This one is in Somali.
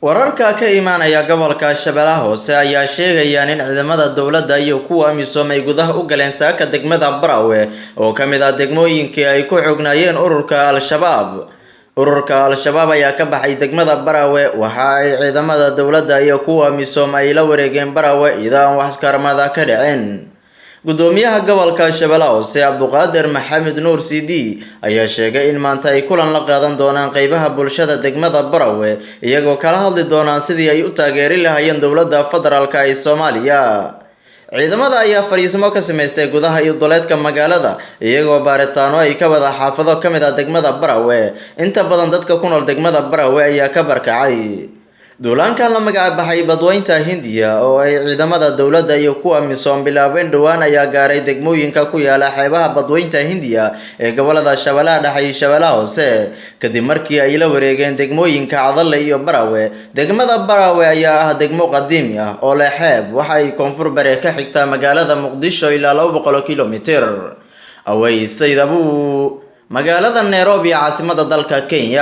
wararka ka imaanaya gobolka Shabeellaha Hoose ayaa sheegaya in ciidamada dowladda iyo kuwa amisom ay gudaha u galeen saaka degmada Barawe oo kamid ah degmooyinkii ay ku xognaayeen ururka Al-Shabaab. Ururka Al-Shabaab ayaa ka baxay degmada Barawe waxa ay ciidamada dowladda iyo kuwa amisom ay la wareegeen Barawe iyadoo wax iskarmada ka dhaceen. Gudoomiyaha gobolka Shabeellaha Hoose Abduqaadir Maxamed Nuur Sidi ayaa sheegay in maanta ay kulan la qaadan doonaan qaybaha bulshada degmada Barawe iyagoo kala hadli doonaan sidii ay u taageeri lahaayeen dowladda federaalka ee Soomaaliya. Ciidamada ayaa fariisimo ka sameystay gudaha iyo duleedka magaalada iyagoo baaritaano ay ka wada xaafado kamid ah degmada Barawe. Inta badan dadka ku nool degmada Barawe ayaa ka barkacay duulaankan la magac baxay Badweynta Hindiya oo ay ciidamada dowladda iyo kuwa amisom bilaabeen dhawaan ayaa gaaray degmooyinka ku yaala xeebaha Badweynta Hindiya ee gobolada Shabeellaha Dhexe iyo Shabeellaha Hoose kadib markii ay la wareegeen degmooyinka Cadalle iyo Barawe. Degmada Barawe ayaa ah degmo qadiimi ah oo leh xeeb waxa ay koonfur bari ka xigtaa magaalada Muqdisho ilaa 200 kiiloomitir. Aways Saydabu magaalada Nairobi caasimada dalka Kenya.